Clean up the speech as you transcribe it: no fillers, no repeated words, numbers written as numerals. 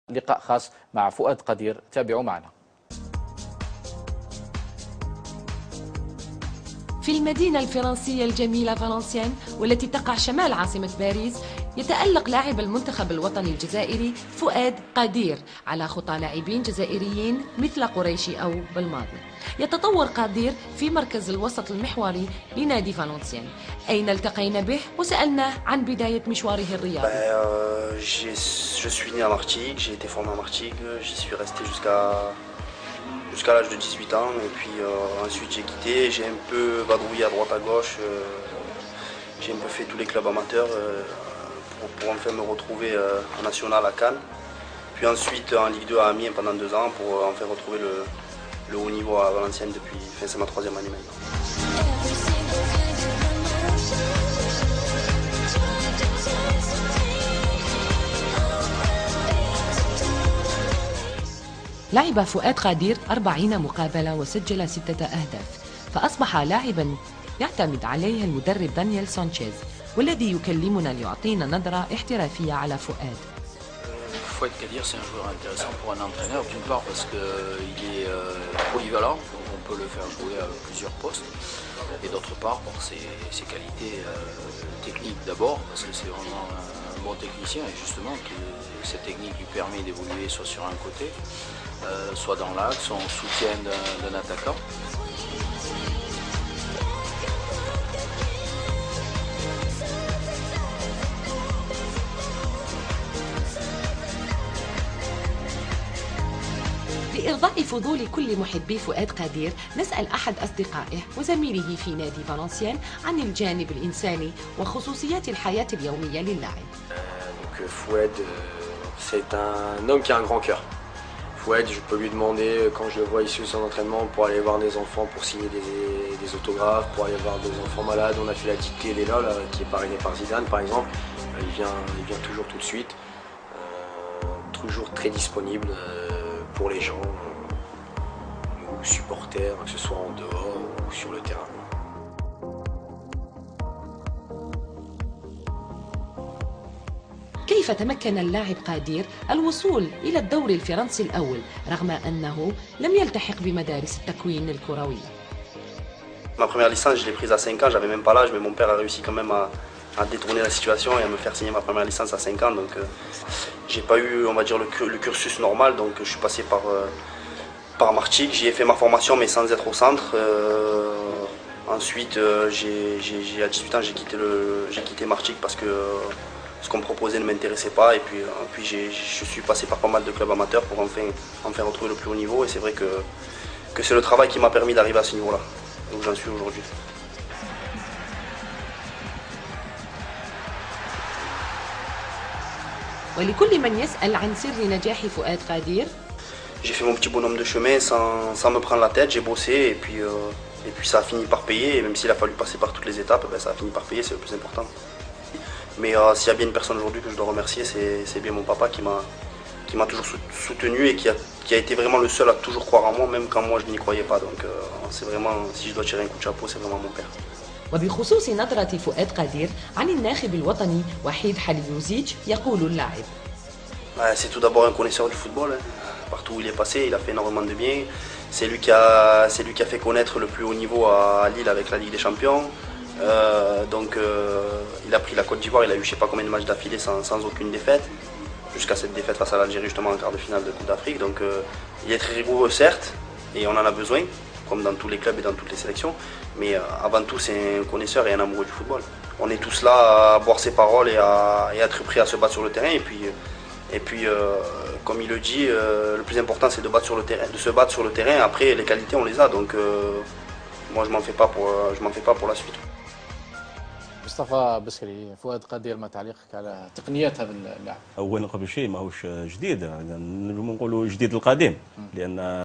لقاء خاص مع فؤاد قدير، تابعوا معنا. في المدينة الفرنسية الجميلة فالنسيان والتي تقع شمال عاصمة باريس، يتألق لاعب المنتخب الوطني الجزائري فؤاد قدير على خطى لاعبين جزائريين مثل قريشي أو بالماضي. يتطور قدير في مركز الوسط المحوري لنادي فالنسيان، أين التقينا به وسألناه عن بداية مشواره الرياضي. Je suis né à Martigues, j'ai été formé à Martigues, j'y suis resté jusqu'à l'âge de 18 ans et puis ensuite j'ai quitté, j'ai un peu vadrouillé à droite à gauche, j'ai un peu fait tous les clubs amateurs pour enfin me retrouver en national à Cannes, puis ensuite en Ligue 2 à Amiens pendant 2 ans pour enfin retrouver le haut niveau à Valenciennes depuis, c'est ma 3e année maintenant. لعب فؤاد قدير 40 مقابلة وسجل 6 أهداف، فأصبح لاعبا يعتمد عليه المدرب دانيال سانشيز، والذي يكلمنا ليعطينا نظرة احترافية على فؤاد. Fouad Qadir, c'est un joueur intéressant pour un entraîneur, d'une part parce qu'il est polyvalent, donc on peut le faire jouer à plusieurs postes, et d'autre part par ses qualités techniques d'abord, parce que c'est vraiment un bon technicien, et justement que cette technique lui permet d'évoluer soit sur un côté, soit dans l'axe, soit en soutien d'un attaquant. لإرضاء فضول كل محبي فؤاد قدير، نسأل أحد أصدقائه وزميله في نادي فالنسيان عن الجانب الإنساني وخصوصيات الحياة اليومية للاعب. Fouad, c'est un homme qui a un grand cœur. Fouad, je peux lui demander, quand je le vois ici au centre d'entraînement, pour aller voir des enfants, pour signer des autographes, pour aller voir des enfants malades. On a fait la dictée Léla, là, qui est parrainée par Zidane par exemple. Il vient toujours tout de suite, toujours très disponible pour les gens, ou supporters, que ce soit en dehors ou sur le terrain. كيف تمكن اللاعب قدير الوصول إلى الدوري الفرنسي الأول رغم أنه لم يلتحق بمدارس التكوين الكروية؟ Ma première licence, je l'ai prise à 5 ans, j'avais même pas l'âge, mais mon père a réussi quand même à détourner la situation et à me faire signer ma première licence à 5 ans. Donc j'ai pas eu, on va dire, le cursus normal, donc je suis passé par Martigues, j'y ai fait ma formation mais sans être au centre. Ensuite, à 18 ans, j'ai quitté Martigues parce que ce qu'on me proposait ne m'intéressait pas, et puis je suis passé par pas mal de clubs amateurs pour enfin retrouver le plus haut niveau, et c'est vrai que c'est le travail qui m'a permis d'arriver à ce niveau-là, où j'en suis aujourd'hui. ولكل من يسأل عن سر نجاح فؤاد قدير، j'ai fait mon petit bonhomme de chemin sans me prendre la tête, j'ai bossé, et puis ça a fini par payer, et même s'il a fallu passer par toutes les étapes, ben ça a fini par payer, c'est le plus important. Mais s'il y a bien une personne aujourd'hui que je dois remercier, c'est bien mon papa qui m'a toujours soutenu et qui a été vraiment le seul à toujours croire en moi, même quand moi je n'y croyais pas. Donc c'est vraiment, si je dois tirer un coup de chapeau, c'est vraiment mon père. وبخصوص نظرة فؤاد قدير عن الناخب الوطني وحيد حليوزيتش، يقول اللاعب: C'est tout d'abord un connaisseur du football. Partout où il est passé, il a fait énormément de bien. C'est lui qui a fait connaître le plus haut niveau à Lille avec la Ligue des Champions. Il a pris la Côte d'Ivoire, il a eu je sais pas combien de matchs d'affilée sans aucune défaite, jusqu'à cette défaite face à l'Algérie justement en quart de finale de Coupe d'Afrique. Donc il est très rigoureux certes, et on en a besoin, comme dans tous les clubs et dans toutes les sélections, mais avant tout c'est un connaisseur et un amoureux du football. On est tous là à boire ses paroles et à être prêts à se battre sur le terrain, et puis comme il le dit, le plus important c'est de se battre sur le terrain. Après les qualités on les a, donc moi je m'en fais pas pour la suite. مصطفى بسري، فؤاد قدير، ما تعليقك على تقنيات هذا اللاعب؟ اولا قبل شيء ماهوش جديد، نقولوا جديد القديم، لان